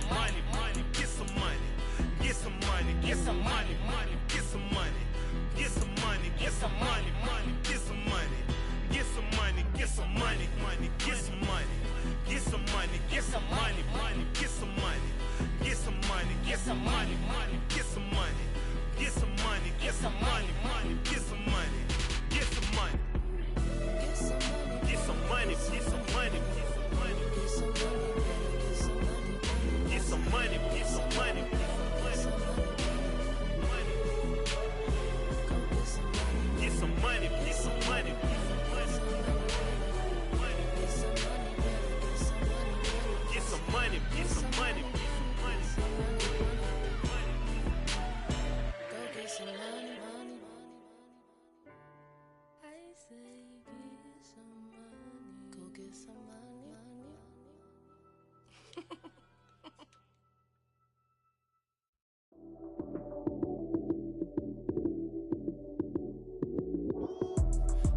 money, money, get some money, get some money, get some money, money, get some money, get some money, get some money, money, get some money, get some money, get some money, money, get some money, get some money, get some money, money, get some money, get some money, get some money, money, get some money, get some money, get some money, money, get some money, get some money, get some money, get some money, get some money, get some money, get some money, get some money, get some money, get some money.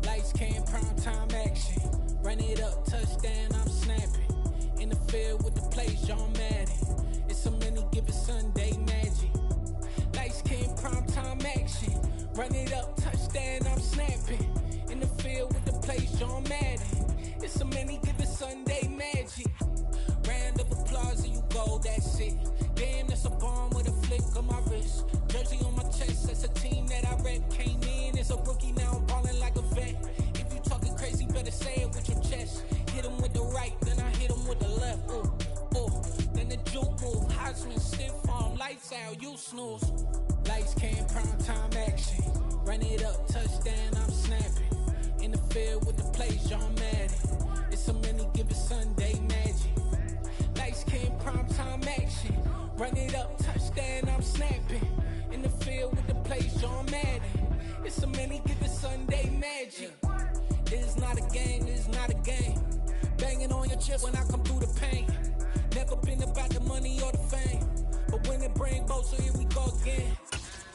Lights came, prime time action. Run it up, touchdown, I'm snapping. In the field with the plays, John Madden. It's a many given Sunday magic. Lights came, prime time action. Run it up, touchdown, I'm snapping. In the field with the plays, John Madden. It's a many given Sunday magic. Round of applause and you go, that's it. Damn, that's a bomb with a flick on my wrist. Jersey on my chest, that's a team that I rep. Came in as a rookie, now I'm ballin' like a vet. If you talking crazy, better say it with your chest. Hit him with the right, then I hit him with the left. Ooh, ooh. Then the juke move, Heisman, stiff arm, lights out, you snooze. Lights came, prime time action. Run it up, touchdown, I'm snapping. In the field with the plays, John Madden. It's a many given Sunday magic. Lights came, prime time action. Run it up, touchdown, I'm snapping. In the field with the plays, John Madden. It's a many given Sunday magic. It is not a game, it is not a game. Banging on your chest when I come through the pain. Never been about the money or the fame. But when it bring both, so here we go again.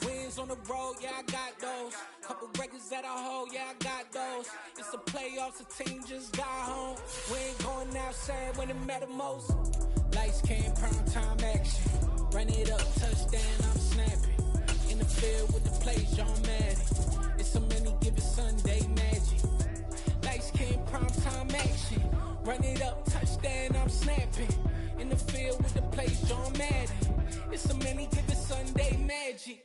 Wins on the road, yeah, I got those. Couple records that I hold, yeah, I got those. It's the playoffs, the team just got home. We ain't going outside when it matter most. Lights came, prime time action. Run it up, touchdown, I'm snapping. In the field with the plays, John Madden. It's a many given Sunday magic. Lights came, prime time action. Run it up, touchdown, I'm snapping. In the field with the plays, John Madden. It's a many given Sunday magic.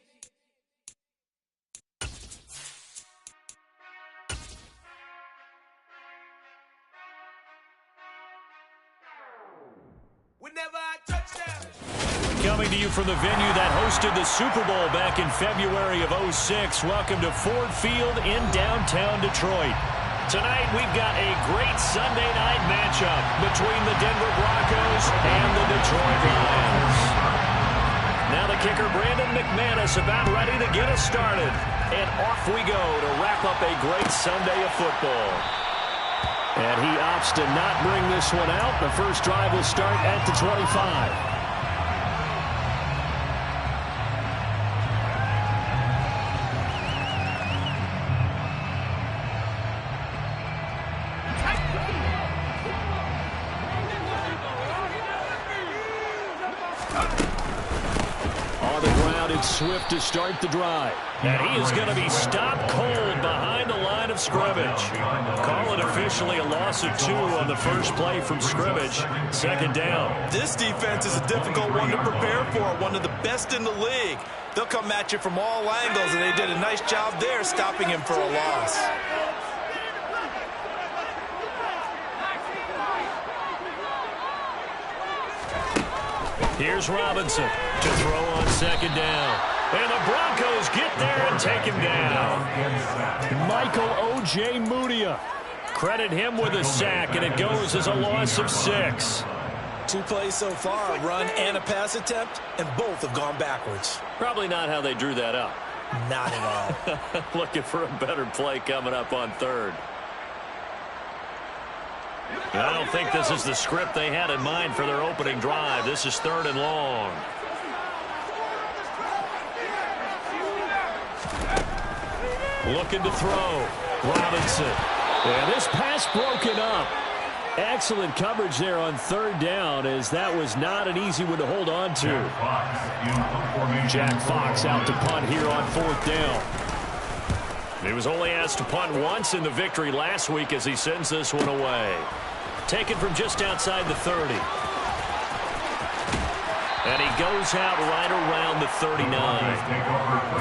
Coming to you from the venue that hosted the Super Bowl back in February of '06. Welcome to Ford Field in downtown Detroit. Tonight we've got a great Sunday night matchup between the Denver Broncos and the Detroit Lions. Now the kicker, Brandon McManus, about ready to get us started. And off we go to wrap up a great Sunday of football. And he opts to not bring this one out. The first drive will start at the 25. Swift to start the drive. And he is going to be stopped cold behind the line of scrimmage. Call it officially a loss of 2 on the first play from scrimmage. Second down. This defense is a difficult one to prepare for. One of the best in the league. They'll come at you from all angles, and they did a nice job there stopping him for a loss. Here's Robinson to throw on second down. And the Broncos get there and take him down. Michael O.J. Mudia. Credit him with a sack, and it goes as a loss of 6. 2 plays so far, a run and a pass attempt, and both have gone backwards. Probably not how they drew that up. Not at all. Looking for a better play coming up on third. I don't think this is the script they had in mind for their opening drive. This is 3rd and long. Looking to throw. Robinson. And this pass broken up. Excellent coverage there on third down, as that was not an easy one to hold on to. Jack Fox out to punt here on fourth down. He was only asked to punt once in the victory last week as he sends this one away. Taken from just outside the 30. And he goes out right around the 39.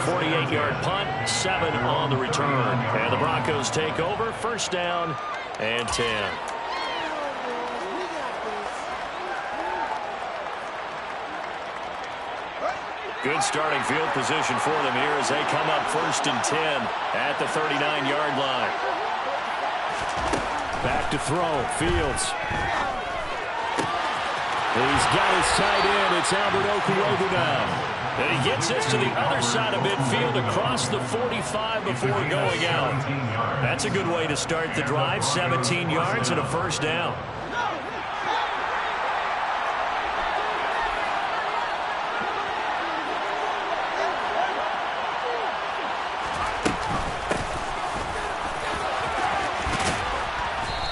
48-yard punt, 7 on the return. And the Broncos take over, first down and 10. Good starting field position for them here as they come up first and 10 at the 39-yard line. Back to throw, Fields. He's got his tight end. It's Albert Okuewu now. And he gets this to the other side of midfield across the 45 before going out. That's a good way to start the drive. 17 yards and a first down.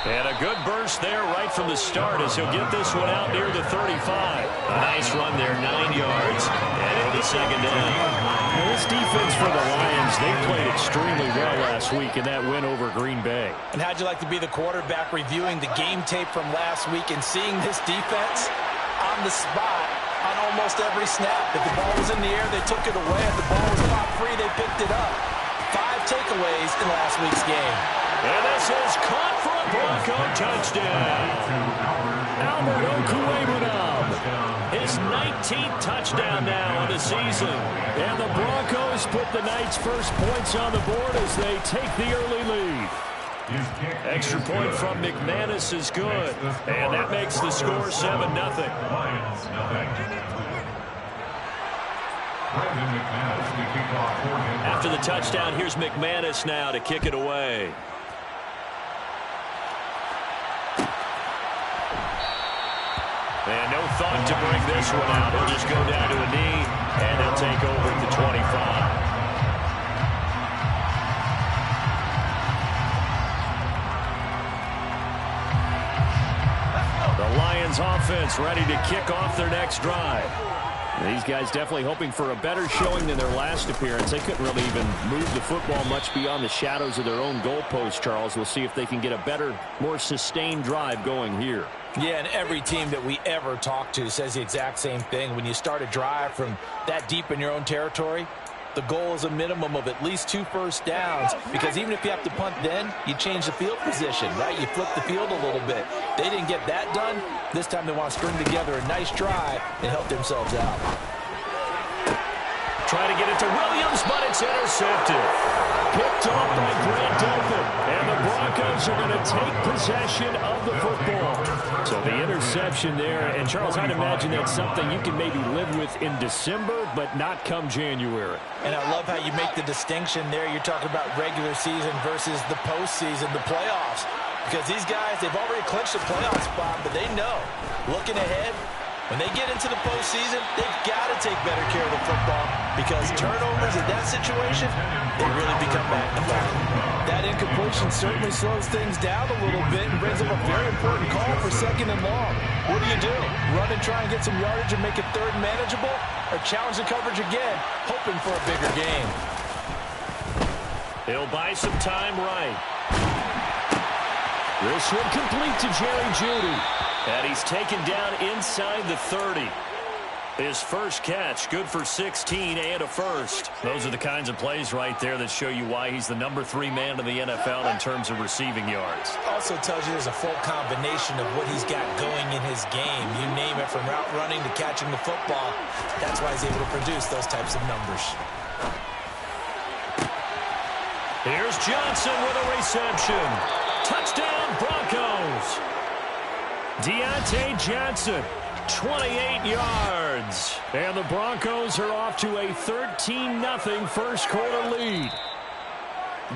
And a good burst there right from the start as he'll get this one out near the 35. A nice run there, 9 yards, and into second down. Now this defense for the Lions, they played extremely well last week in that win over Green Bay. And how'd you like to be the quarterback reviewing the game tape from last week and seeing this defense on the spot on almost every snap? If the ball was in the air, they took it away. If the ball was popped free, they picked it up. 5 takeaways in last week's game. And this is caught for a Bronco touchdown. Albert Okuewu, his 19th touchdown now on the season. And the Broncos put the night's first points on the board as they take the early lead. Extra point from McManus is good. And that makes the score 7-0. After the touchdown, here's McManus now to kick it away. And no thought to bring this one out. He'll just go down to a knee, and they'll take over at the 25. The Lions offense ready to kick off their next drive. These guys definitely hoping for a better showing than their last appearance. They couldn't really even move the football much beyond the shadows of their own goalpost, Charles. We'll see if they can get a better, more sustained drive going here. Yeah, and every team that we ever talk to says the exact same thing. When you start a drive from that deep in your own territory, the goal is a minimum of at least 2 first downs, because even if you have to punt then, you change the field position, right? You flip the field a little bit. They didn't get that done. This time they want to string together a nice drive and help themselves out. Try to get it to Williams, but it's intercepted. Picked off by Grant Delpit. And the Broncos are going to take possession of the football. So the interception there. And, Charles, I'd imagine that's something you can maybe live with in December, but not come January. And I love how you make the distinction there. You're talking about regular season versus the postseason, the playoffs. Because these guys, they've already clinched a playoff spot, but they know, looking ahead, when they get into the postseason, they've got to take better care of the football, because turnovers in that situation, they really become magnified. That incompletion certainly slows things down a little bit and brings up a very important call for 2nd and long. What do? Run and try and get some yardage and make it 3rd and manageable, or challenge the coverage again, hoping for a bigger gain? He'll buy some time right. This one complete to Jerry Jeudy. And he's taken down inside the 30. His first catch, good for 16 and a first. Those are the kinds of plays right there that show you why he's the number 3 man in the NFL in terms of receiving yards. Also tells you there's a full combination of what he's got going in his game. You name it, from route running to catching the football. That's why he's able to produce those types of numbers. Here's Johnson with a reception. Touchdown, Broncos. Deontay Johnson, 28 yards. And the Broncos are off to a 13-0 first quarter lead.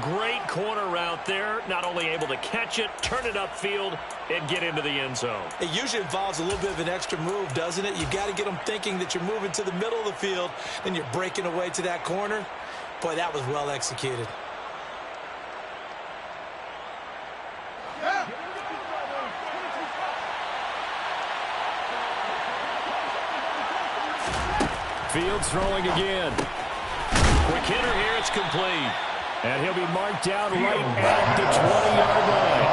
Great corner route there. Not only able to catch it, turn it upfield, and get into the end zone. It usually involves a little bit of an extra move, doesn't it? You've got to get them thinking that you're moving to the middle of the field, and you're breaking away to that corner. Boy, that was well executed. Fields throwing again. Quick hitter here. It's complete. And he'll be marked down right at the 20-yard line.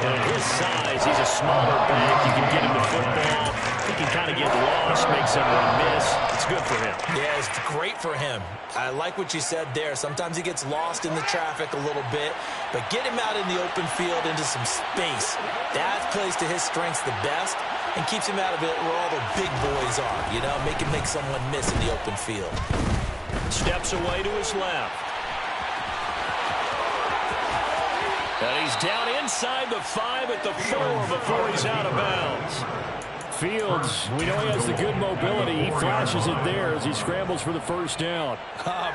And at his size, he's a smaller back. You can get him the football. He can kind of get lost, make someone miss. It's good for him. Yeah, it's great for him. I like what you said there. Sometimes he gets lost in the traffic a little bit, but get him out in the open field into some space. That plays to his strengths the best and keeps him out of it where all the big boys are, you know, make someone miss in the open field. Steps away to his left. And he's down inside the 5 at the 4 before he's out of bounds. Fields, we know he has the good mobility. He flashes it there as he scrambles for the first down.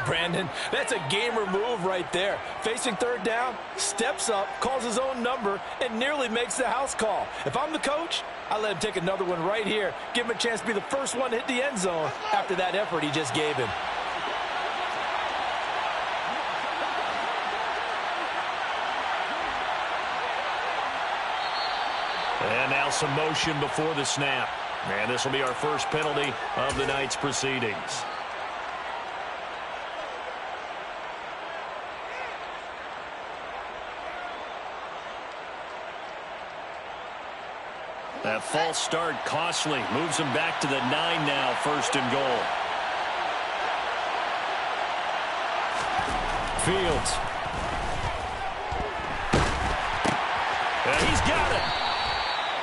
Brandon, that's a gamer move right there. Facing third down, steps up, calls his own number, and nearly makes the house call. If I'm the coach, I let him take another one right here. Give him a chance to be the first one to hit the end zone after that effort he just gave him. And now some motion before the snap. And this will be our first penalty of the night's proceedings. That false start costly. Moves him back to the 9 now, first and goal. Fields. And he's got it.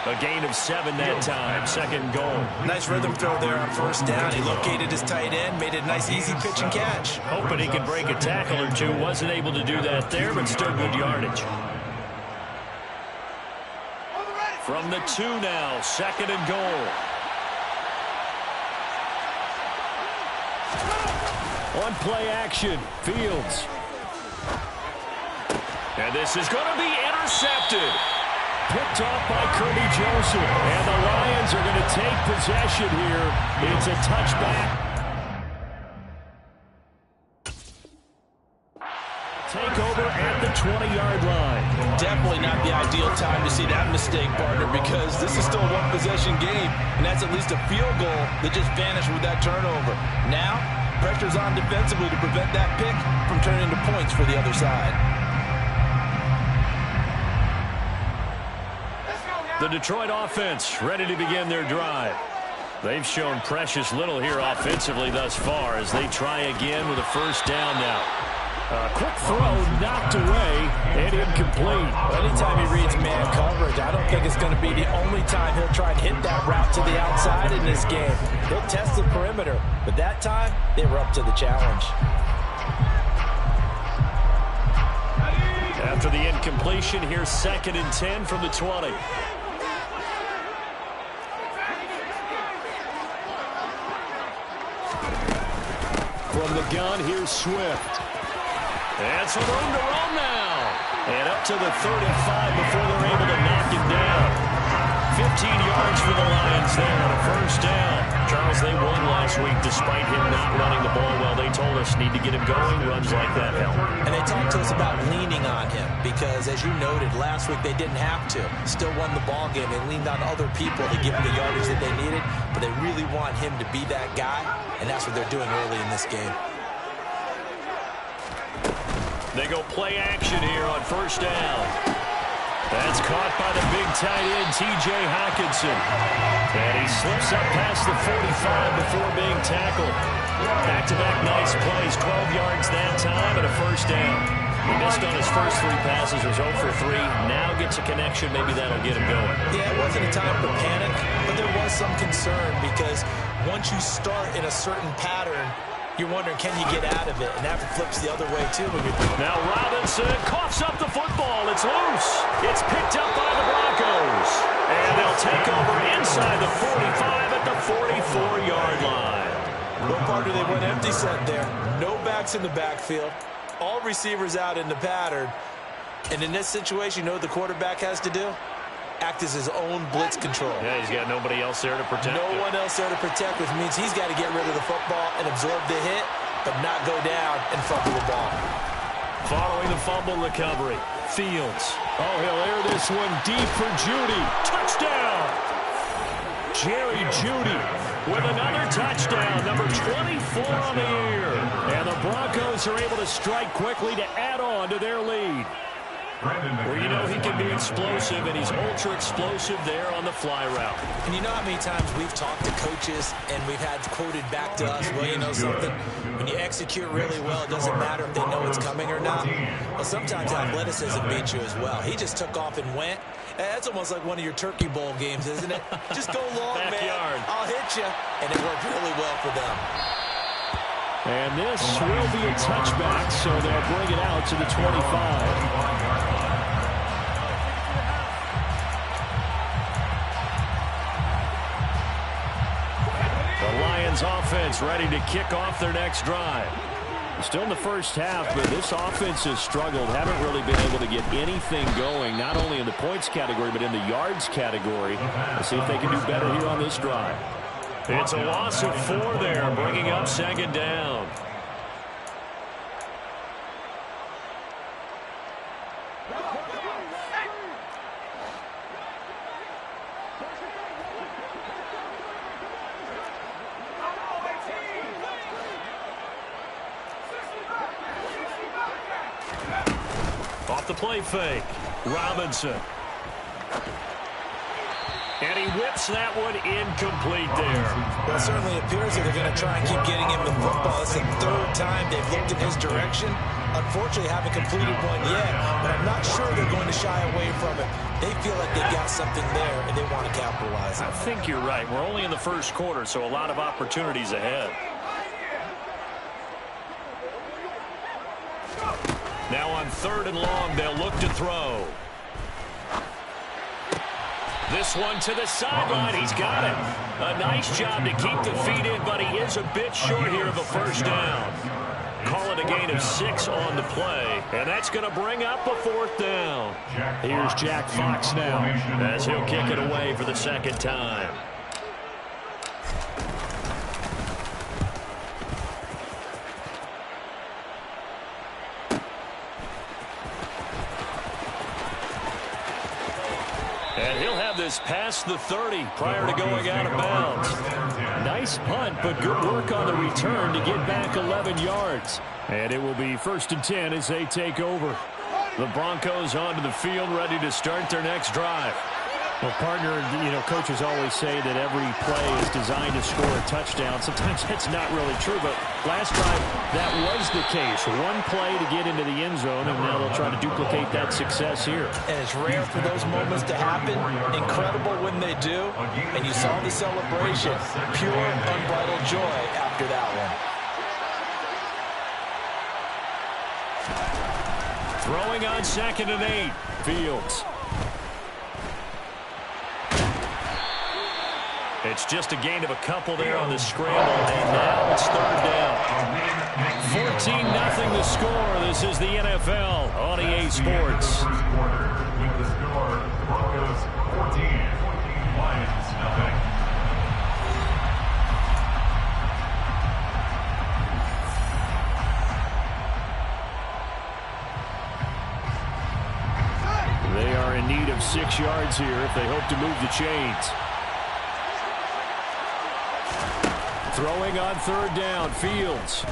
A gain of 7 that time, second goal. Nice rhythm throw there on first down. He located his tight end, made it a nice easy pitch and catch. Hoping he could break a tackle or two. Wasn't able to do that there, but still good yardage. From the 2 now, second and goal. On play action, Fields. And this is going to be intercepted. Picked off by Kirby Joseph. And the Lions are going to take possession here. It's a touchback. Take over at the 20-yard line. Definitely not the ideal time to see that mistake, partner, because this is still a one-possession game, and that's at least a field goal that just vanished with that turnover. Now, pressure's on defensively to prevent that pick from turning into points for the other side. The Detroit offense ready to begin their drive. They've shown precious little here offensively thus far as they try again with a first down now. A quick throw knocked away and incomplete. Anytime he reads man coverage, I don't think it's going to be the only time he'll try and hit that route to the outside in this game. He'll test the perimeter, but that time they were up to the challenge. After the incompletion, here's 2nd and 10 from the 20. From the gun, here's Swift. And some room to roll now. And up to the 35 before they're able to knock him down. 15 yards for the Lions there on a first down. Charles, they won last week despite him not running the ball well. They told us need to get him going. Runs like that help. And they talked to us about leaning on him because, as you noted, last week they didn't have to. Still won the ball game. They leaned on other people to give him the yardage that they needed, but they really want him to be that guy, and that's what they're doing early in this game. They go play action here on first down. That's caught by the big tight end, T.J. Hockenson. And he slips up past the 45 before being tackled. Back-to-back nice plays, 12 yards that time and a first down. He missed on his first 3 passes, was 0 for 3. Now gets a connection, maybe that'll get him going. Yeah, it wasn't a time to panic, but there was some concern because once you start in a certain pattern, you're wondering, can you get out of it? And that flips the other way, too. Now Robinson coughs up the football. It's loose. It's picked up by the Broncos. And they'll take over inside the 45 at the 44-yard line. No partner, they went empty set there. No backs in the backfield. All receivers out in the pattern. And in this situation, you know what the quarterback has to do? Act as his own blitz control. Yeah, he's got nobody else there to protect him. No one else there to protect, which means he's got to get rid of the football and absorb the hit, but not go down and fumble the ball. Following the fumble recovery, Fields. Oh, he'll air this one deep for Judy. Touchdown! Jerry Jeudy with another touchdown, number 24 on the year. And the Broncos are able to strike quickly to add on to their lead. Well, you know he can be explosive, and he's ultra-explosive there on the fly route. And you know how many times we've talked to coaches and we've had quoted back to us, well, you know something? When you execute really well, it doesn't matter if they know it's coming or not. Well, sometimes athleticism beats you as well. He just took off and went. That's almost like one of your Turkey Bowl games, isn't it? Just go long, Backyard. man. I'll hit you. And it worked really well for them. And this will be a touchback, so they'll bring it out to the 25. The Lions offense ready to kick off their next drive. Still in the first half, but this offense has struggled. Haven't really been able to get anything going, not only in the points category, but in the yards category. Let's see if they can do better here on this drive. It's a loss of 4 there, bringing up second down. Off the play fake, Robinson. And he whips that one incomplete there. Well, it certainly appears that they're going to try and keep getting him the football. It's the 3rd time they've looked in his direction. Unfortunately, haven't completed one yet, but I'm not sure they're going to shy away from it. They feel like they've got something there, and they want to capitalize. I think you're right. We're only in the first quarter, so a lot of opportunities ahead. Now on 3rd and long, they'll look to throw. This one to the sideline. He's got it. A nice job to keep the feet in, but he is a bit short here of a first down. Call it a gain of 6 on the play, and that's going to bring up a 4th down. Here's Jack Fox now as he'll kick it away for the 2nd time. And he'll have this past the 30 prior to going out of bounds. Nice punt, but good work on the return to get back 11 yards. And it will be 1st and 10 as they take over. The Broncos onto the field, ready to start their next drive. Well, partner, you know, coaches always say that every play is designed to score a touchdown. Sometimes that's not really true, but last drive, that was the case. One play to get into the end zone, and now they'll try to duplicate that success here. And it's rare for those moments to happen. Incredible when they do. And you saw the celebration. Pure, unbridled joy after that one. Throwing on 2nd and 8. Fields. It's just a gain of a couple there on the scramble, and now it's 3rd down. 14-0 the score. This is the NFL on EA Sports. With the score, Broncos 14, Lions nothing. They are in need of 6 yards here if they hope to move the chains. Throwing on 3rd down, Fields.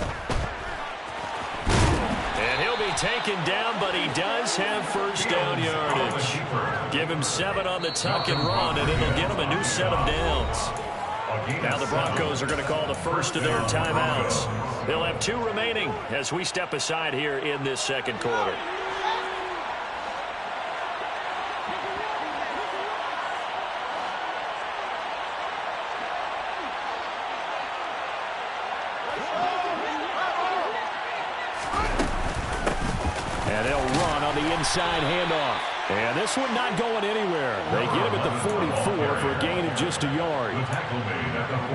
And he'll be taken down, but he does have first down yardage. Give him 7 on the tuck and run, and it'll get him a new set of downs. Now the Broncos are going to call the first of their timeouts. They'll have 2 remaining as we step aside here in this 2nd quarter. And they'll run on the inside handoff. And this one not going anywhere. They get him at the 44 for a gain of just a yard.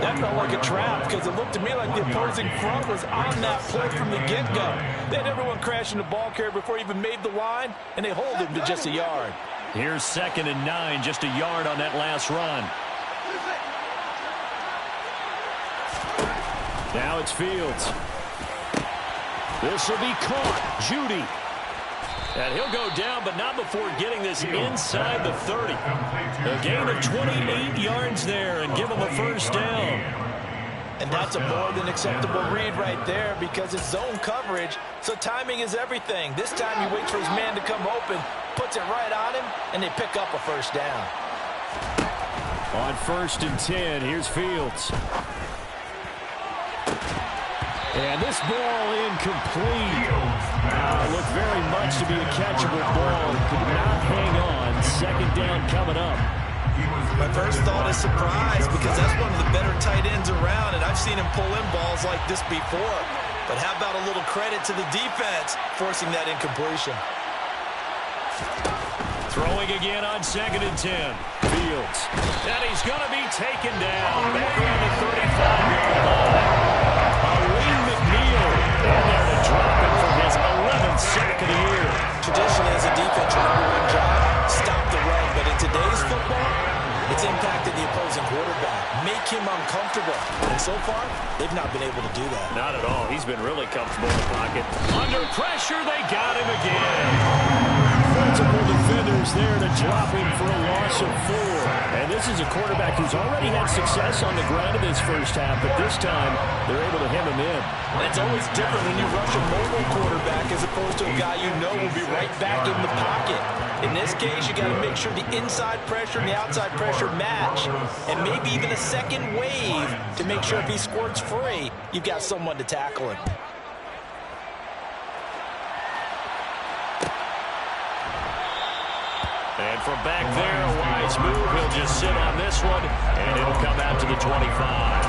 That felt like a trap because it looked to me like the opposing front was on that play from the get-go. They had everyone crashing the ball carrier before he even made the line, and they hold him to just a yard. Here's 2nd and 9, just a yard on that last run. Now it's Fields. This will be caught. Jeudy. And he'll go down, but not before getting this inside the 30. A gain of 28 yards there and give him a first down. And that's a more than acceptable read right there because it's zone coverage, so timing is everything. This time he waits for his man to come open, puts it right on him, and they pick up a first down. On 1st and 10, here's Fields. And this ball incomplete. Looked very much to be a catchable ball. Could not hang on. Second down coming up. My first thought is surprise because that's one of the better tight ends around, and I've seen him pull in balls like this before. But how about a little credit to the defense forcing that incompletion? Throwing again on 2nd and 10. Fields. And he's going to be taken down. Back on the 35-yard line. Lee McNeil in there to drop him for his 11th sack of the year. Traditionally, as a defense, your number one job, stop the run. But in today's football, it's impacted the opposing quarterback. Make him uncomfortable. And so far, they've not been able to do that. Not at all. He's been really comfortable in the pocket. Under pressure, they got him again. Multiple defenders there to drop him for a loss of 4. And this is a quarterback who's already had success on the ground in this first half, but this time they're able to hem him in. And it's always different when you rush a mobile quarterback as opposed to a guy you know will be right back in the pocket. In this case, you got to make sure the inside pressure and the outside pressure match, and maybe even a second wave to make sure if he squirts free, you've got someone to tackle him. And from back there, a wise move. He'll just sit on this one, and it'll come out to the 25.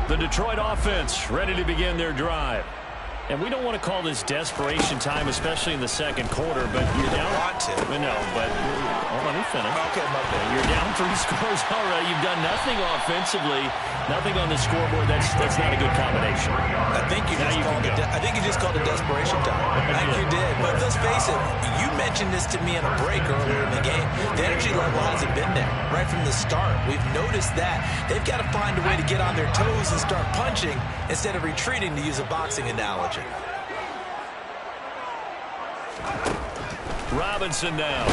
The Detroit offense ready to begin their drive. And we don't want to call this desperation time, especially in the second quarter, but you're down. Want to. No, but let me finish. Okay, my bad. You're down 3 scores already. You've done nothing offensively, nothing on the scoreboard. That's not a good combination. I think you just called it desperation time. I think you did. But let's face it, you mentioned this to me in a break earlier in the game. The energy level hasn't been there right from the start. We've noticed that. They've got to find a way to get on their toes and start punching instead of retreating, to use a boxing analogy. Robinson now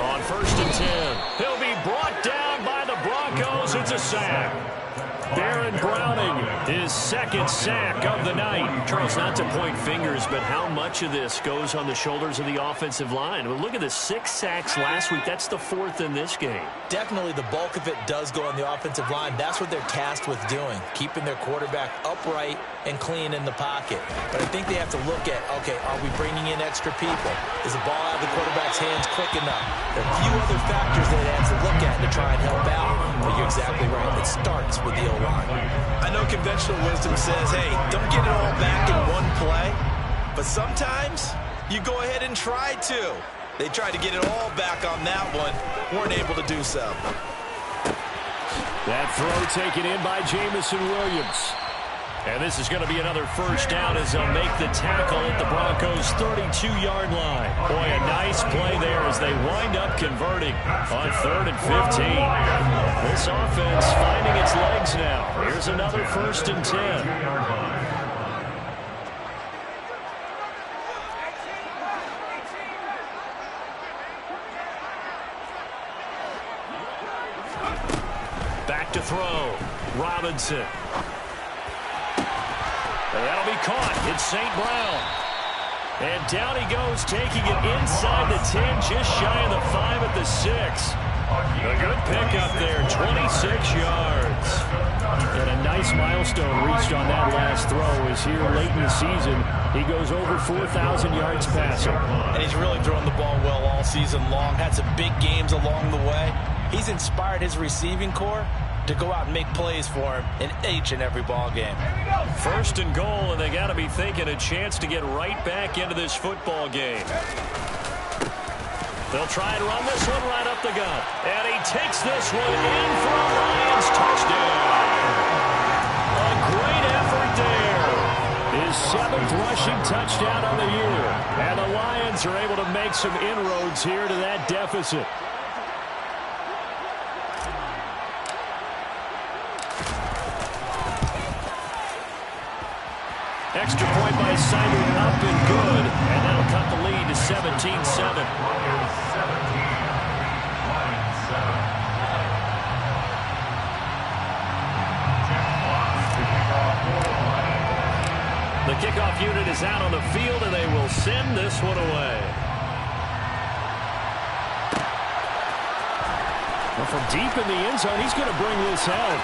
on 1st and 10. He'll be brought down by the Broncos. It's a sack. Baron Browning, his 2nd sack of the night. Charles, not to point fingers, but how much of this goes on the shoulders of the offensive line? Well, look at the 6 sacks last week. That's the 4th in this game. Definitely the bulk of it does go on the offensive line. That's what they're tasked with doing, keeping their quarterback upright and clean in the pocket. But I think they have to look at, okay, are we bringing in extra people? Is the ball out of the quarterback's hands quick enough? There are a few other factors that they have to look at to try and help out. But you're exactly right. It starts with the O-line. I know conventional wisdom says, hey, don't get it all back in one play. But sometimes you go ahead and try to. They tried to get it all back on that one. Weren't able to do so. That throw taken in by Jamison Williams. And this is going to be another first down as they'll make the tackle at the Broncos' 32-yard line. Boy, a nice play there as they wind up converting on 3rd and 15. This offense finding its legs now. Here's another 1st and 10. Back to throw. Robinson. And that'll be caught. It's St. Brown. And down he goes, taking it inside the 10, just shy of the 5 at the 6. A good pickup there, 26 yards. And a nice milestone reached on that last throw as here late in the season, he goes over 4,000 yards passing. And he's really thrown the ball well all season long. Had some big games along the way. He's inspired his receiving corps to go out and make plays for him in each and every ball game. 1st and goal, and they got to be thinking a chance to get right back into this football game. They'll try and run this one right up the gut. And he takes this one in for a Lions touchdown. A great effort there. His 7th rushing touchdown on the year. And the Lions are able to make some inroads here to that deficit. Extra point by Seibert, up and good. And that'll cut the lead to 17-7. The kickoff unit is out on the field, and they will send this one away. Well, from deep in the end zone, he's going to bring this out.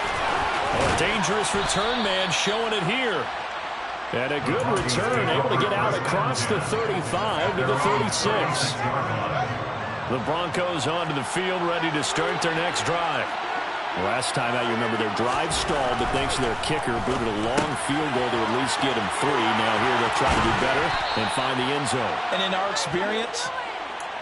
A dangerous return man showing it here. And a good return, able to get out across the 35 to the 36. The Broncos onto the field, ready to start their next drive. Last time out, you remember their drive stalled, but thanks to their kicker, booted a long field goal to at least get them 3. Now here they'll try to do better and find the end zone. And in our experience,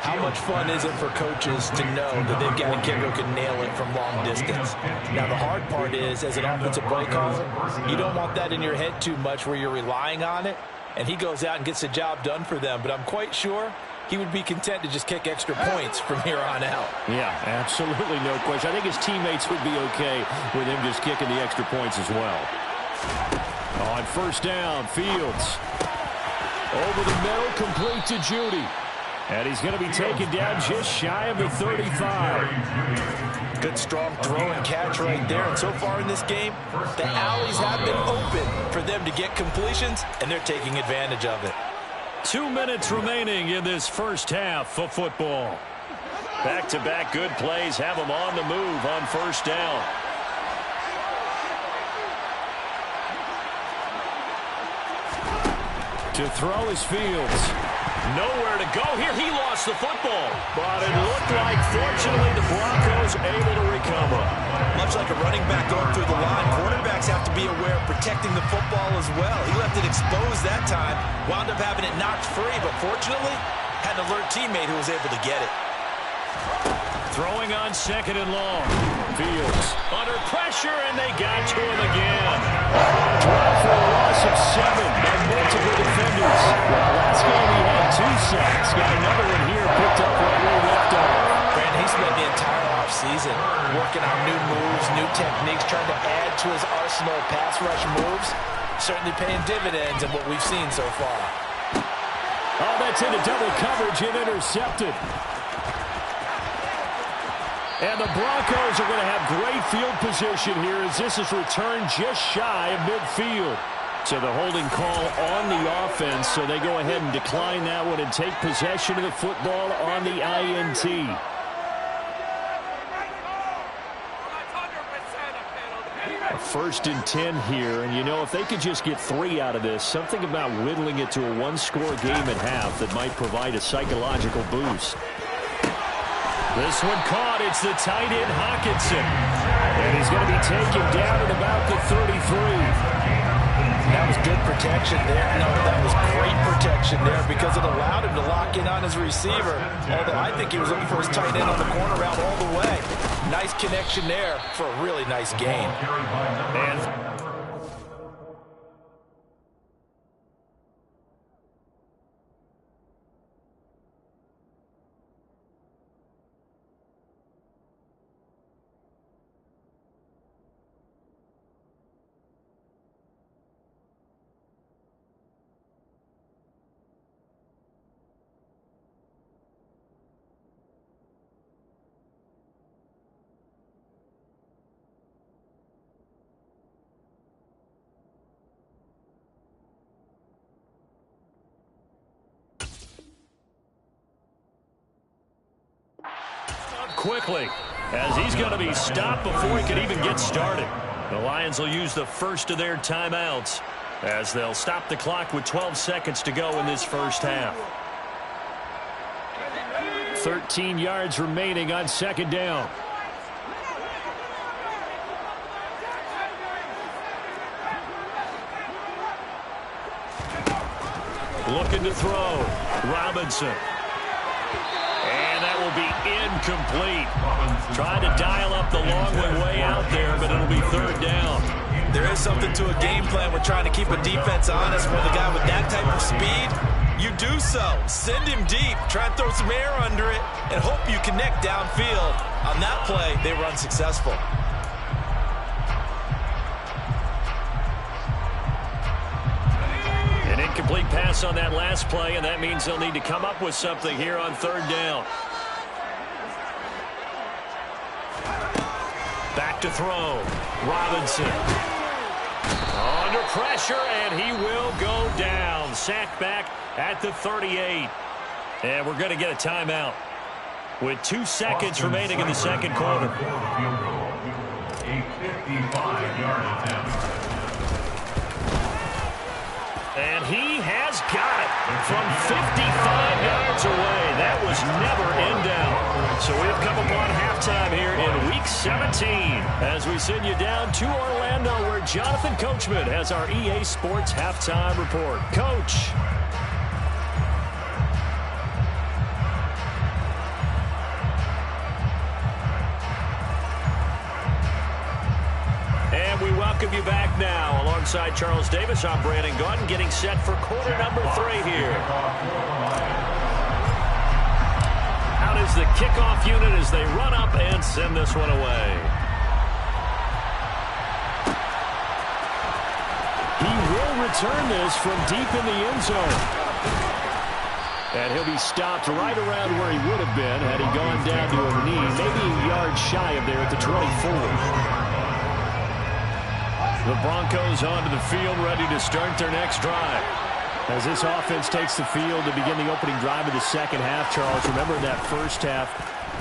how much fun is it for coaches to know that they've got a kicker who can nail it from long distance? Now, the hard part is, as an offensive play caller, you don't want that in your head too much where you're relying on it, and he goes out and gets the job done for them. But I'm quite sure he would be content to just kick extra points from here on out. Yeah, absolutely no question. I think his teammates would be okay with him just kicking the extra points as well. On first down, Fields. Over the middle, complete to Judy. And he's going to be taken down just shy of the 35. Good, strong throw and catch right there. And so far in this game, the alleys have been open for them to get completions, and they're taking advantage of it. 2 minutes remaining in this first half of football. Back-to-back good plays have them on the move on first down. To throw is Fields. Nowhere to go here. He lost the football. But it looked like, fortunately, the Broncos able to recover. Much like a running back going through the line, quarterbacks have to be aware of protecting the football as well. He left it exposed that time, wound up having it knocked free, but fortunately, had an alert teammate who was able to get it. Throwing on second and long. Fields under pressure, and they got to him again. Drop for a loss of 7 by multiple defenders. Well, last game he had 2 sacks. Got another one here picked up right where he left off. Brandon, he spent the entire offseason working on new moves, new techniques, trying to add to his arsenal of pass rush moves. Certainly paying dividends in what we've seen so far. Oh, that's into double coverage and intercepted. And the Broncos are going to have great field position here as this is returned just shy of midfield. So the holding call on the offense, so they go ahead and decline that one and take possession of the football on the INT. A 1st and 10 here, and you know, if they could just get 3 out of this, something about whittling it to a 1-score game at half that might provide a psychological boost. This one caught. It's the tight end, Hockenson. And he's going to be taken down at about the 33. That was good protection there. No, that was great protection there because it allowed him to lock in on his receiver. Although I think he was looking for his tight end on the corner route all the way. Nice connection there for a really nice gain. And quickly, as he's going to be stopped before he can even get started. The Lions will use the first of their timeouts as they'll stop the clock with 12 seconds to go in this first half. 13 yards remaining on second down. Looking to throw. Robinson. And that will be incomplete. Trying to dial up the long one way out there, but it'll be 3rd down. There is something to a game plan. We're trying to keep a defense honest. With a guy with that type of speed, you do so. Send him deep. Try and throw some air under it and hope you connect downfield. On that play, they were unsuccessful. Incomplete pass on that last play, and that means they'll need to come up with something here on third down. Back to throw. Robinson. Under pressure, and he will go down. Sacked back at the 38. And we're going to get a timeout with 2 seconds remaining in the second quarter. A 55-yard attempt. And he has got it from 55 yards away. That was never in doubt. So we've come upon halftime here in Week 17 as we send you down to Orlando where Jonathan Coachman has our EA Sports Halftime Report. Coach. And we welcome you back now. Alongside Charles Davis, I'm Brandon Gaudin, getting set for quarter number 3 here. Out is the kickoff unit as they run up and send this one away. He will return this from deep in the end zone. And he'll be stopped right around where he would have been had he gone down to a knee, maybe a yard shy of there at the 24. The Broncos onto the field, ready to start their next drive. As this offense takes the field to begin the opening drive of the second half, Charles, remember that first half,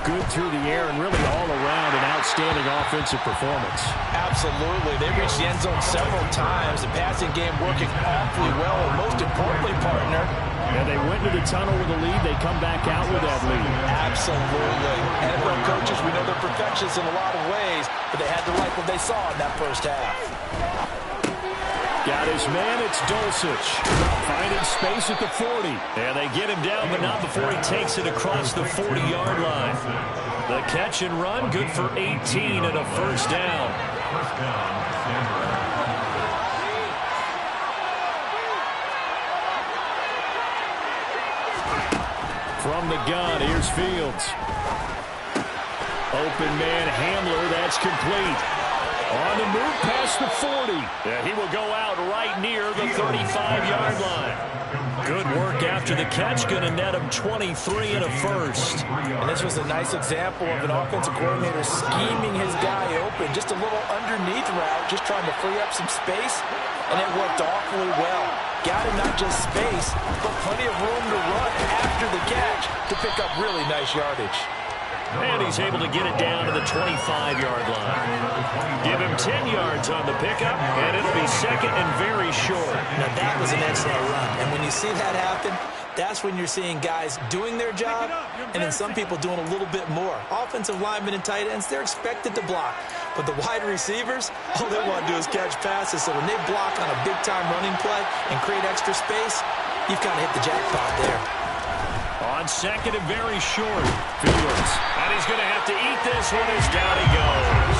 good through the air and really all around an outstanding offensive performance. Absolutely. They reached the end zone several times. The passing game working awfully well, and most importantly, partner, and they went into the tunnel with a lead. They come back out with that lead. Absolutely. NFL coaches, we know they're perfectionists in a lot of ways, but they had to like what they saw in that first half. Got his man, it's Dulcich. Finding space at the 40. And they get him down, but not before he takes it across the 40-yard line. The catch and run, good for 18 and a first down. First down, Denver. From the gun, here's Fields. Open man, Hamler, that's complete. On the move past the 40. Yeah, he will go out right near the 35-yard line. Good work after the catch. Going to net him 23 and a first. And this was a nice example of an offensive coordinator scheming his guy open. Just a little underneath route, just trying to free up some space. And it worked awfully well. Got him not just space, but plenty of room to run after the catch to pick up really nice yardage. And he's able to get it down to the 25-yard line. Give him 10 yards on the pickup, and it'll be second and very short. Now, that was an excellent run. And when you see that happen, that's when you're seeing guys doing their job and then some people doing a little bit more. Offensive linemen and tight ends, they're expected to block. But the wide receivers, all they want to do is catch passes. So when they block on a big-time running play and create extra space, you've kind of hit the jackpot there. On second and very short, Fields. And he's going to have to eat this one as down he goes.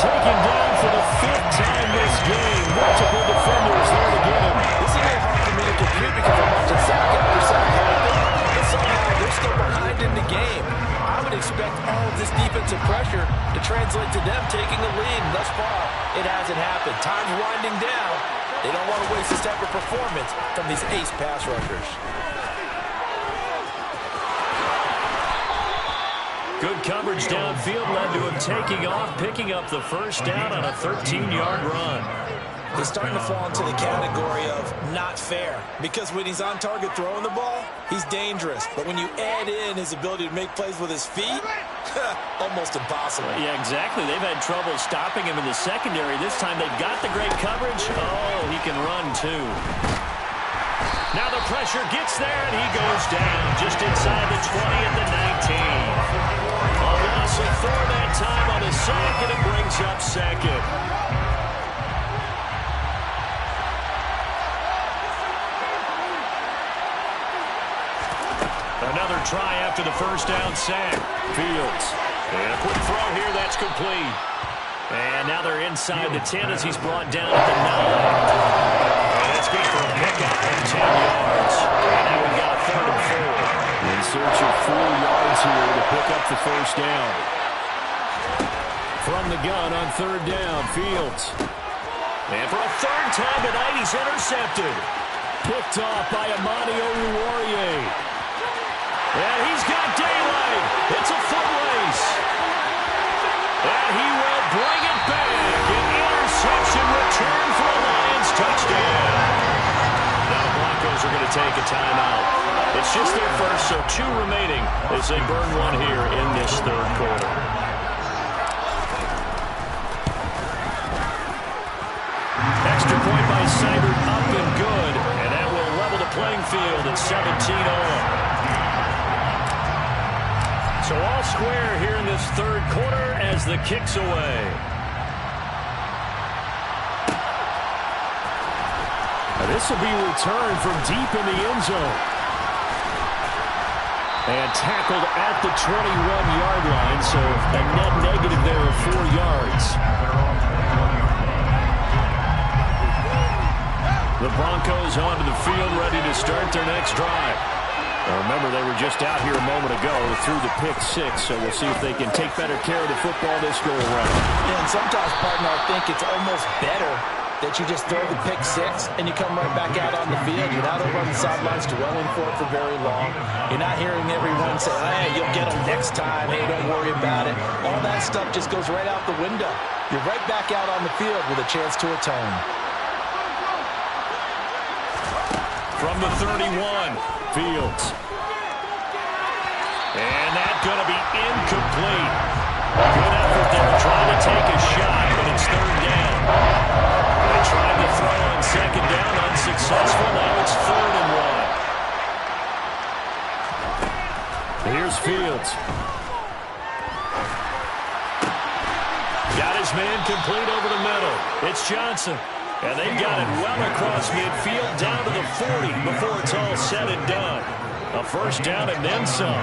Taken down for the 5th time this game. Multiple defenders there to get him. This is a little hard for me to compute because I'm watching sack after sack happen. But somehow they're still behind in the game. I would expect all of this defensive pressure to translate to them taking the lead. And thus far, it hasn't happened. Time's winding down. They don't want to waste this type of performance from these ace pass rushers. Good coverage downfield led to him taking off, picking up the first down on a 13-yard run. He's starting to fall into the category of not fair, because when he's on target throwing the ball, he's dangerous. But when you add in his ability to make plays with his feet, almost impossible. Yeah, exactly. They've had trouble stopping him in the secondary. This time they've got the great coverage. Oh, he can run too. Now the pressure gets there, and he goes down just inside the 20 at the 19. A loss of 4 that time on the sack, and it brings up second. Another try after the first down sack. Fields. And a quick throw here, that's complete. And now they're inside the 10 as he's brought down at the 9. And that's good for a pickup of 10 yards. And now we've got a 3rd and 4. In search of 4 yards here to pick up the first down. From the gun on 3rd down, Fields. And for a 3rd time tonight, he's intercepted. Picked off by Amani Oruwariye. And he's got daylight. It's a foot race. And he will bring it back. An interception return for a Lions touchdown. Now the Broncos are going to take a timeout. It's just their first, so 2 remaining as they burn one here in this third quarter. Extra point by Seibert, up and good. And that will level the playing field at 17 all. So all square here in this third quarter as the kick's away. Now this will be returned from deep in the end zone. And tackled at the 21-yard line, so a net negative there of 4 yards. The Broncos onto the field, ready to start their next drive. Now remember, they were just out here a moment ago through the pick 6, so we'll see if they can take better care of the football this go around. Yeah, and sometimes, partner, I think it's almost better that you just throw the pick 6 and you come right back out on the field. You're not over on the sidelines dwelling for it for very long. You're not hearing everyone say, hey, you'll get them next time. Hey, don't worry about it. All that stuff just goes right out the window. You're right back out on the field with a chance to atone. From the 31, Fields. And that's going to be incomplete. Good effort there, trying to take a shot, but it's third down. They tried to throw on second down, unsuccessful. Now it's 3rd and 1. Here's Fields. Got his man complete over the middle. It's Johnson. And they got it well across midfield down to the 40 before it's all said and done. A first down and then some.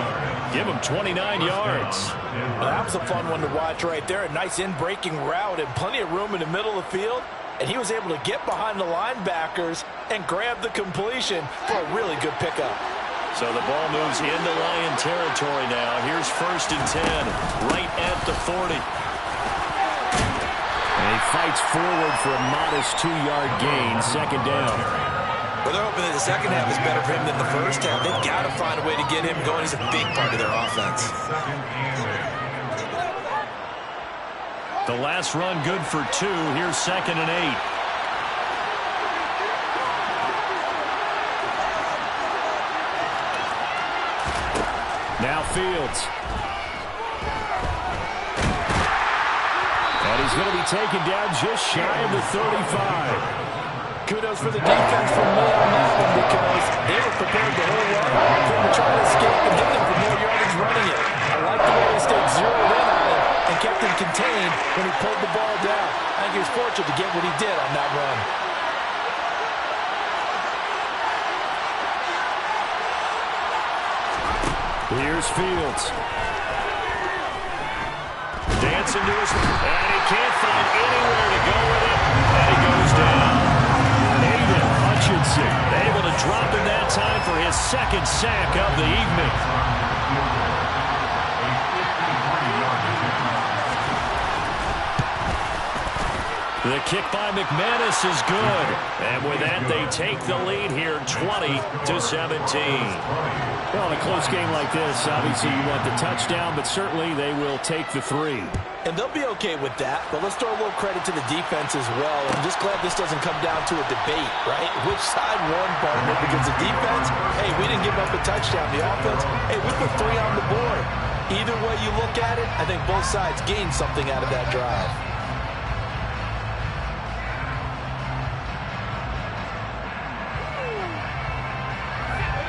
Give him 29 yards. Well, that was a fun one to watch right there. A nice in-breaking route and plenty of room in the middle of the field. And he was able to get behind the linebackers and grab the completion for a really good pickup. So the ball moves into Lion territory now. Here's 1st and 10, right at the 40. And he fights forward for a modest 2-yard gain, 2nd down. Well, they're hoping that the second half is better for him than the first half. They've got to find a way to get him going. He's a big part of their offense. The last run good for 2. Here's 2nd and 8. Now Fields. And he's going to be taken down just shy of the 35. Kudos for the defense from me on that one because they were prepared the whole way for him to try to escape and get them for more yardage running it. I like the way they stayed zeroed in on it and kept him contained when he pulled the ball down. I think he was fortunate to get what he did on that run. Here's Fields. Dancing to his... And he can't find anywhere to go with it. And he goes down. Aiden Hutchinson able to drop him that time for his 2nd sack of the evening. The kick by McManus is good. And with that, they take the lead here 20-17. Well, in a close game like this, obviously you want the touchdown, but certainly they will take the 3. And they'll be okay with that, but let's throw a little credit to the defense as well. I'm just glad this doesn't come down to a debate, right? Which side won, partner? Because the defense, hey, we didn't give up a touchdown. The offense, hey, we put 3 on the board. Either way you look at it, I think both sides gained something out of that drive.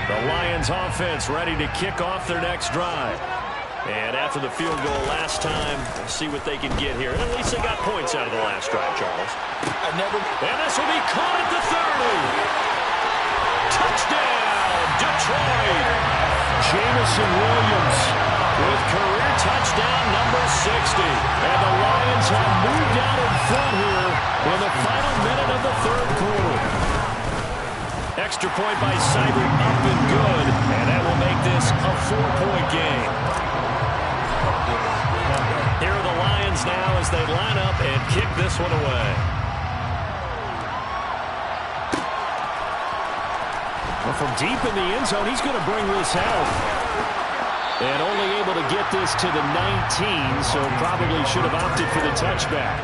The Lions offense ready to kick off their next drive. And after the field goal last time, we'll see what they can get here. And at least they got points out of the last drive, Charles. And this will be caught at the 30. Touchdown, Detroit. Jameson Williams with career touchdown number 60. And the Lions have moved out in front here in the final minute of the third quarter. Extra point by Seibert, up and good. And that will make this a 4-point game. Here are the Lions now as they line up and kick this one away. Well, from deep in the end zone, he's going to bring this out. And only able to get this to the 19, so probably should have opted for the touchback.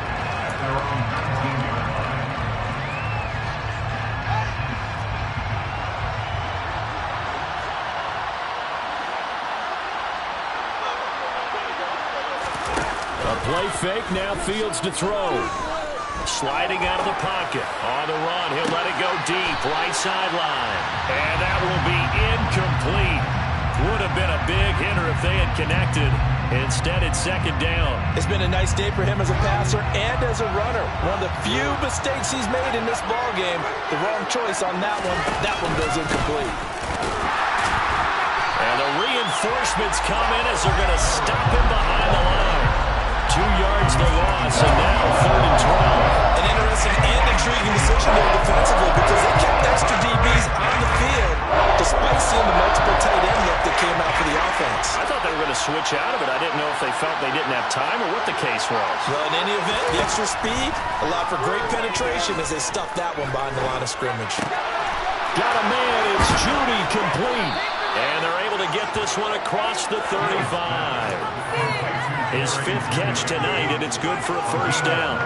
A play fake, now Fields to throw. Sliding out of the pocket. On the run, he'll let it go deep, right sideline. And that will be incomplete. Would have been a big hitter if they had connected. Instead, it's second down. It's been a nice day for him as a passer and as a runner. One of the few mistakes he's made in this ball game. The wrong choice on that one. That one goes incomplete. And the reinforcements come in as they're going to stop him behind the line. 2 yards the loss, and now 3rd and 12. An interesting and intriguing decision there defensively because they kept extra DBs on the field despite seeing the multiple tight end look that came out for the offense. I thought they were going to switch out of it. I didn't know if they felt they didn't have time or what the case was. Well, in any event, the extra speed allowed for great penetration as they stuffed that one behind the line of scrimmage. Got a man, it's Judy complete. And they're able to get this one across the 35. His 5th catch tonight, and it's good for a first down.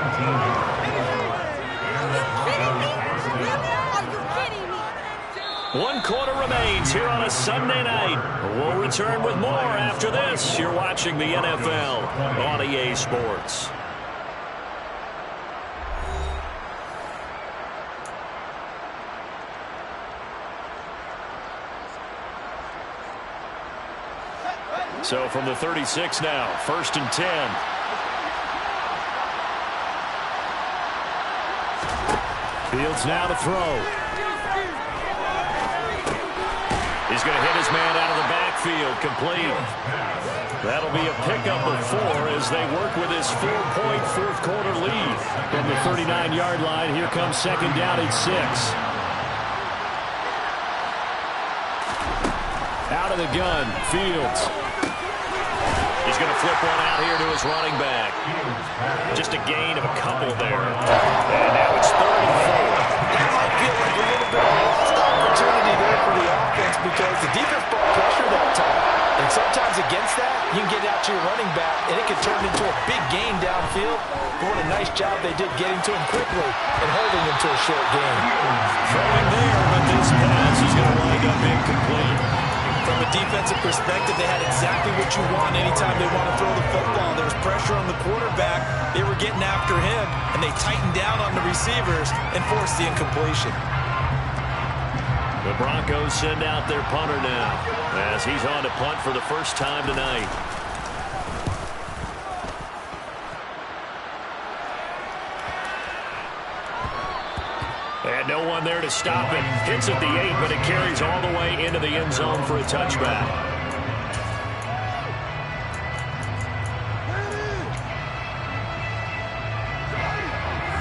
One quarter remains here on a Sunday night. We'll return with more after this. You're watching the NFL on EA Sports. So from the 36 now, 1st and 10. Fields now to throw. He's going to hit his man out of the backfield, complete. That'll be a pickup of 4 as they work with his 4-point 4th quarter lead. From the 39-yard line, here comes second down at 6. Out of the gun, Fields. He's going to flip one out here to his running back. Just a gain of a couple there. And now it's 3rd and 4. That might feel like a little bit of a lost opportunity there for the offense because the defense brought pressure that time. And sometimes against that, you can get out to your running back, and it can turn into a big gain downfield. But what a nice job they did getting to him quickly and holding him to a short gain. Throwing there, but this pass is going to wind up incomplete. From a defensive perspective, they had exactly what you want anytime they want to throw the football. There was pressure on the quarterback. They were getting after him, and they tightened down on the receivers and forced the incompletion. The Broncos send out their punter now as he's on to punt for the first time tonight. And no one there to stop it. Hits at the 8, but it carries all the way into the end zone for a touchback.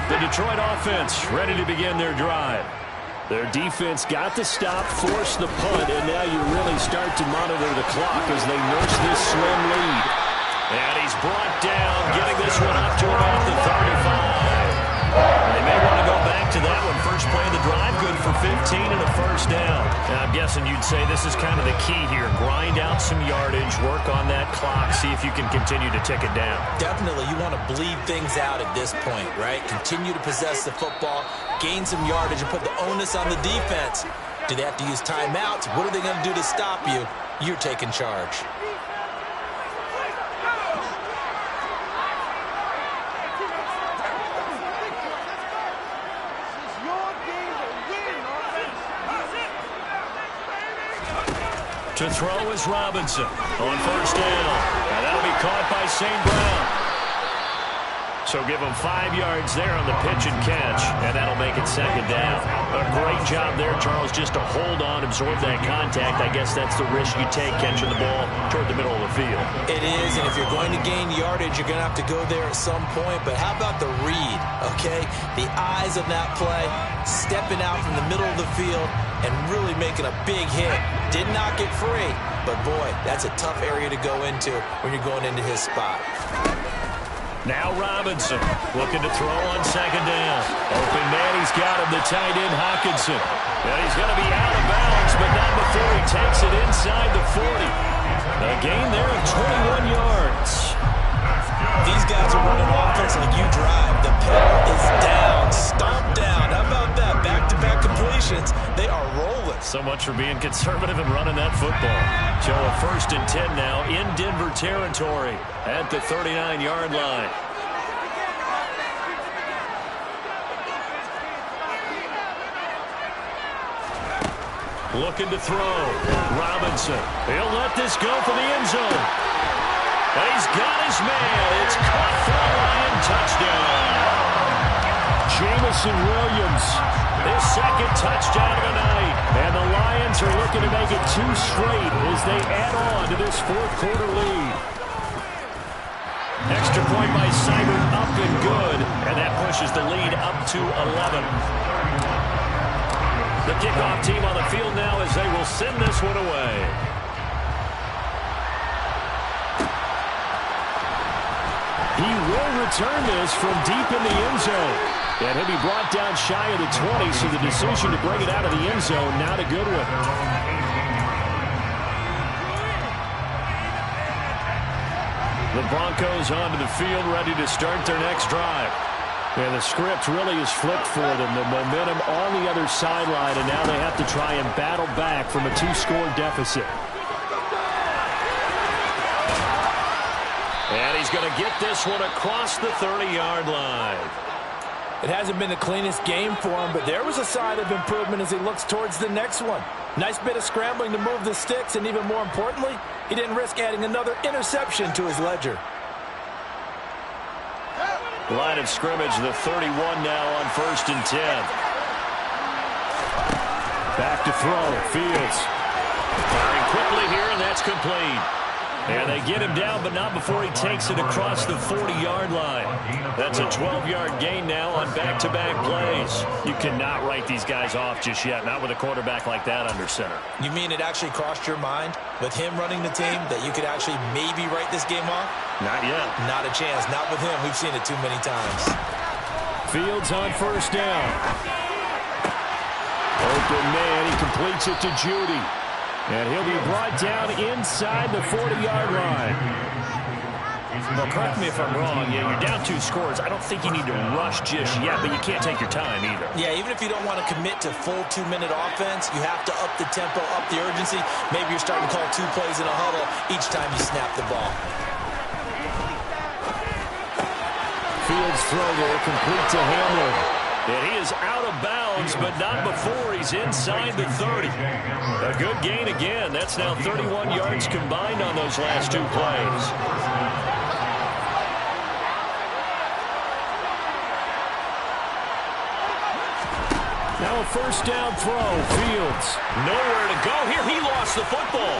The Detroit offense ready to begin their drive. Their defense got the stop, forced the punt, and now you really start to monitor the clock as they nurse this slim lead. And he's brought down, getting this one up to about the 35. They may want to go back to that one. First play of the drive, good for 15 and a first down. And I'm guessing you'd say this is kind of the key here. Grind out some yardage, work on that clock, see if you can continue to tick it down. Definitely, you want to bleed things out at this point, right? Continue to possess the football, gain some yardage, and put the onus on the defense. Do they have to use timeouts? What are they going to do to stop you? You're taking charge. To throw is Robinson on first down. And that'll be caught by St. Brown. So give him 5 yards there on the pitch and catch, and that'll make it second down. A great job there, Charles, just to hold on, absorb that contact. I guess that's the risk you take catching the ball toward the middle of the field. It is, and if you're going to gain yardage, you're going to have to go there at some point. But how about the read, okay? The eyes of that play, stepping out from the middle of the field and really making a big hit. Did not get free, but boy, that's a tough area to go into when you're going into his spot. Now Robinson looking to throw on second down. Open man, he's got him, the tight end Hockenson. And he's going to be out of bounds, but not before he takes it inside the 40. A gain there of 21 yards. These guys are running offense like you drive. The pedal is down, stomped down. How about that? Back-to-back completions. They are rolling. So much for being conservative and running that football. Show a 1st and 10 now in Denver territory at the 39-yard line. Looking to throw. Robinson. He'll let this go for the end zone. And he's got his man. It's caught for a Lion touchdown. Jameson Williams, his 2nd touchdown of the night. And the Lions are looking to make it 2 straight as they add on to this 4th quarter lead. Extra point by Seibert, up and good. And that pushes the lead up to 11. The kickoff team on the field now as they will send this one away. He will return this from deep in the end zone. And he'll be brought down shy of the 20, so the decision to bring it out of the end zone, not a good one. The Broncos onto the field, ready to start their next drive. And the script really is flipped for them. The momentum on the other sideline, and now they have to try and battle back from a 2-score deficit. And he's going to get this one across the 30-yard line. It hasn't been the cleanest game for him, but there was a sign of improvement as he looks towards the next one. Nice bit of scrambling to move the sticks, and even more importantly, he didn't risk adding another interception to his ledger. Line of scrimmage, the 31 now on 1st and 10. Back to throw. Fields. Firing quickly here, and that's complete. And they get him down, but not before he takes it across the 40-yard line. That's a 12-yard gain now on back-to-back plays. You cannot write these guys off just yet, not with a quarterback like that under center. You mean it actually crossed your mind with him running the team that you could actually maybe write this game off? Not yet. Not a chance. Not with him. We've seen it too many times. Fields on 1st down. Open man. He completes it to Judy. And he'll be brought down inside the 40-yard line. Well, correct me if I'm wrong. Yeah, you're down 2 scores. I don't think you need to rush just yet, but you can't take your time either. Yeah, even if you don't want to commit to full 2-minute offense, you have to up the tempo, up the urgency. Maybe you're starting to call 2 plays in a huddle each time you snap the ball. Fields throw there, complete to Hamlin. And he is out of bounds, but not before he's inside the 30. A good gain again. That's now 31 yards combined on those last 2 plays. Now a 1st down throw. Fields. Nowhere to go here. He lost the football.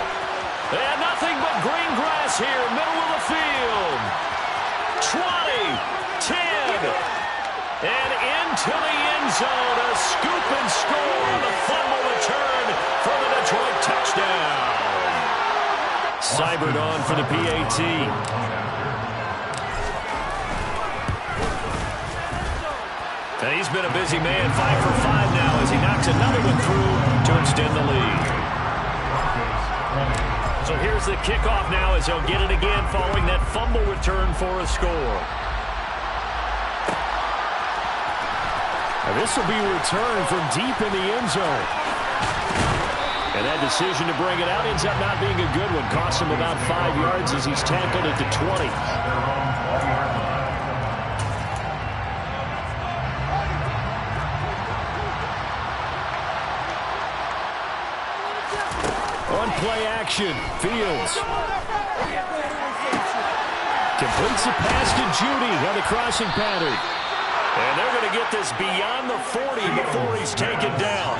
And nothing but green grass here, middle of the field. 20, 10. And into the end zone, a scoop and score on the fumble return for the Detroit touchdown. Seibert on for the PAT. And he's been a busy man, 5 for 5 now as he knocks another one through to extend the lead. So here's the kickoff now as he'll get it again following that fumble return for a score. And this will be returned from deep in the end zone. And that decision to bring it out ends up not being a good one. Costs him about 5 yards as he's tackled at the 20. On play action, Fields. Completes the pass to Judy on the crossing pattern. And they're going to get this beyond the 40 before he's taken down.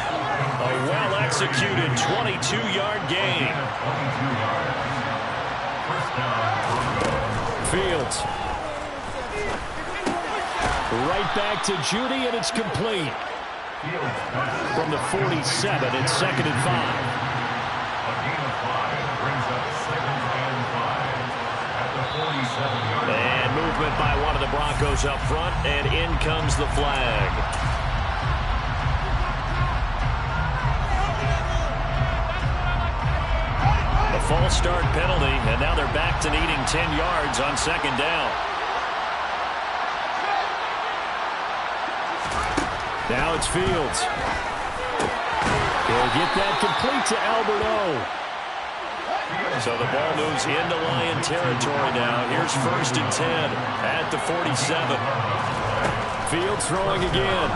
A well-executed 22-yard gain. Fields. Right back to Judy, and it's complete. From the 47, it's 2nd and 5. And movement by one of Broncos up front, and in comes the flag. A false start penalty, and now they're back to needing 10 yards on second down. Now it's Fields. He'll get that complete to Albert O. So the ball moves into Lion territory now. Here's 1st and 10 at the 47. Fields throwing again.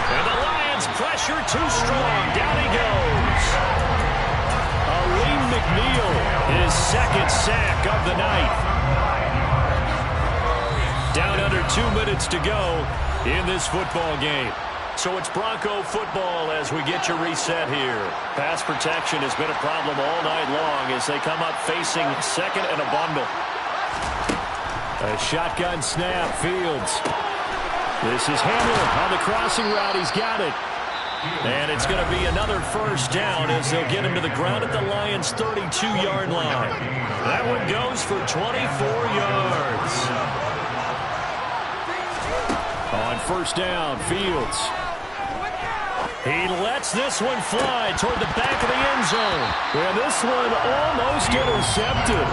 And the Lions pressure too strong. Down he goes. Aleem McNeil, his 2nd sack of the night. Down under 2 minutes to go in this football game. So it's Bronco football as we get you reset here. Pass protection has been a problem all night long as they come up facing 2nd and a bundle. A shotgun snap, Fields. This is Hamler on the crossing route. He's got it. And it's going to be another 1st down as they'll get him to the ground at the Lions' 32-yard line. That one goes for 24 yards. On 1st down, Fields. He lets this one fly toward the back of the end zone. And this one almost intercepted.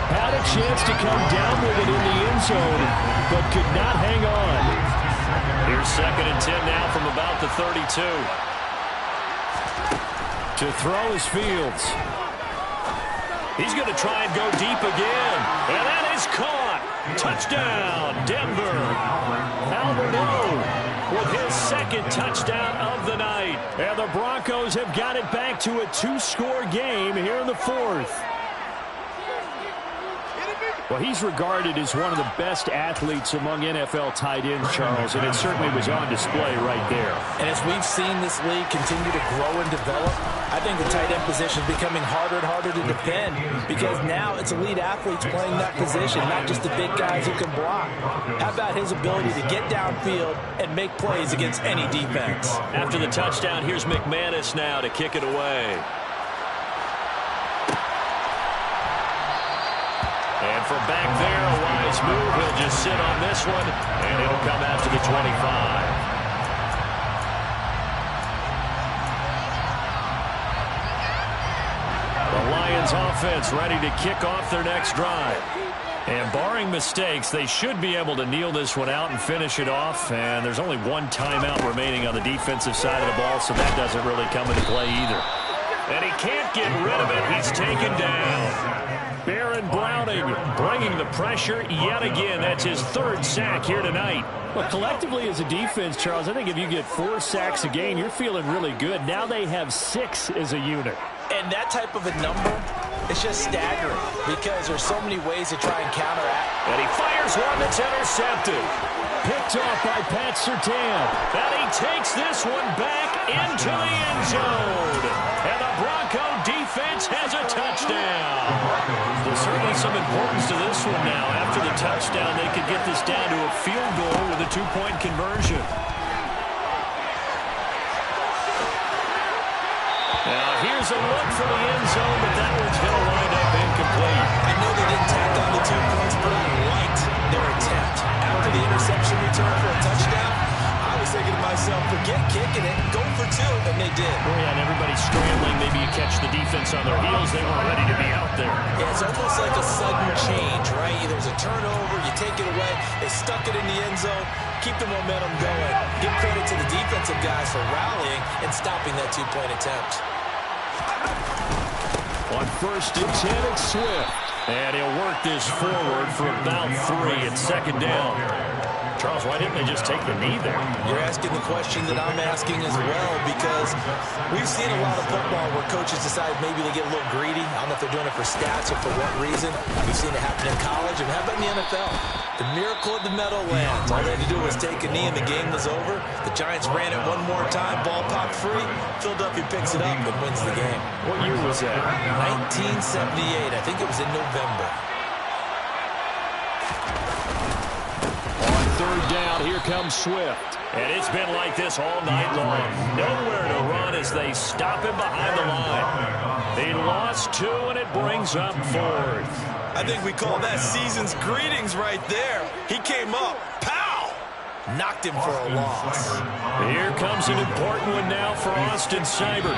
Had a chance to come down with it in the end zone, but could not hang on. Here's 2nd and 10 now from about the 32. To throw is Fields. He's going to try and go deep again. And that is caught. Touchdown, Denver. Albert O with his 2nd touchdown of the night. And the Broncos have got it back to a 2-score game here in the 4th. Well, he's regarded as one of the best athletes among NFL tight ends, Charles, and it certainly was on display right there. And as we've seen this league continue to grow and develop, I think the tight end position is becoming harder and harder to defend because now it's elite athletes playing that position, not just the big guys who can block. How about his ability to get downfield and make plays against any defense? After the touchdown, here's McManus now to kick it away. And from back there, a wise move. He'll just sit on this one, and it'll come out to the 25. The Lions offense ready to kick off their next drive. And barring mistakes, they should be able to kneel this one out and finish it off. And there's only one timeout remaining on the defensive side of the ball, so that doesn't really come into play either. And he can't get rid of it. He's taken down. Baron Browning bringing the pressure yet again. That's his 3rd sack here tonight. Well, collectively as a defense, Charles, I think if you get 4 sacks a game, you're feeling really good. Now they have 6 as a unit. And that type of a number is just staggering because there's so many ways to try and counteract. And he fires one that's intercepted. Picked off by Pat Surtain. And he takes this one back into the end zone. And the Bronco defense has a touchdown. There's certainly some importance to this one now. After the touchdown, they could get this down to a field goal with a 2-point conversion. Now, here's a look for the end zone, but that one's going to wind up incomplete. I know they didn't tack on the 2 points, but I liked their attempt. After the interception return for a touchdown, I was thinking to myself, forget kicking it, go for 2, and they did. Oh, yeah, and everybody's scrambling. Maybe you catch the defense on their heels. They weren't ready to be out there. Yeah, it's almost like a sudden change, right? There's a turnover, you take it away, they stuck it in the end zone, keep the momentum going. Give credit to the defensive guys for rallying and stopping that 2-point attempt. On 1st and 10, it's Swift. And he'll work this forward for about 3 at 2nd down. Charles, why didn't they just take the knee there? You're asking the question that I'm asking as well because we've seen a lot of football where coaches decide maybe they get a little greedy. I don't know if they're doing it for stats or for what reason. We've seen it happen in college, and how about in the NFL? The miracle of the Meadowlands. All they had to do was take a knee and the game was over. The Giants ran it one more time, ball popped free. Philadelphia picks it up and wins the game. What year was that? 1978. I think it was in November. 3rd down, here comes Swift. And it's been like this all night long. Nowhere to run as they stop him behind the line. He lost 2, and it brings up 4th. I think we call that season's greetings right there. He came up. Pow! Knocked him for a loss. Here comes an important one now for Austin Seibert.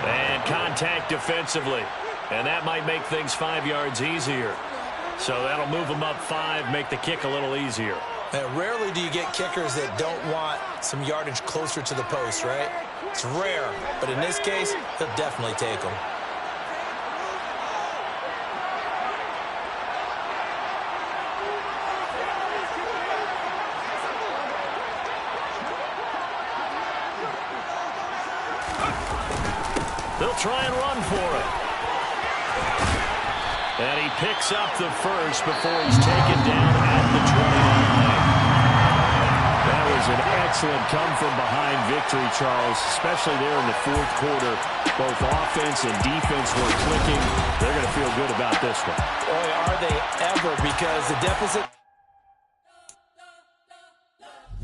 And contact defensively. And that might make things 5 yards easier. So that'll move them up 5, make the kick a little easier. Rarely do you get kickers that don't want some yardage closer to the post, right? It's rare, but in this case, he'll definitely take them. They'll try and run for it. And he picks up the first before he's taken down at the 29. That was an excellent come-from-behind victory, Charles, especially there in the fourth quarter. Both offense and defense were clicking. They're going to feel good about this one. Boy, are they ever, because the deficit...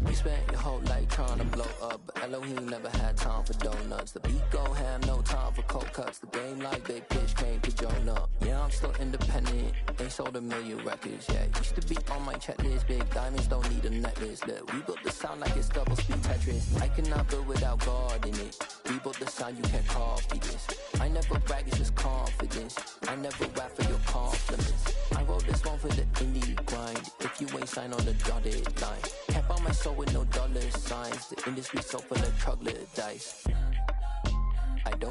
We spent your whole life trying to blow up, but Elohim never had time for donuts. The beat gon' have no time for cold cuts. The game like Big Pitch came to Jonah. Yeah, I'm still independent. They sold 1 million records, yeah. Used to be on my checklist. Big diamonds don't need a necklace. Look, we built the sound like it's double speed Tetris. I cannot build without God in it. We built the sound, you can't copy this. I never brag, it's just confidence. I never rap for your compliments. I wrote this one for the indie grind. If you ain't signed on the dotted line, can't buy my soul with no dollar signs. The industry so full of troglodytes. I don't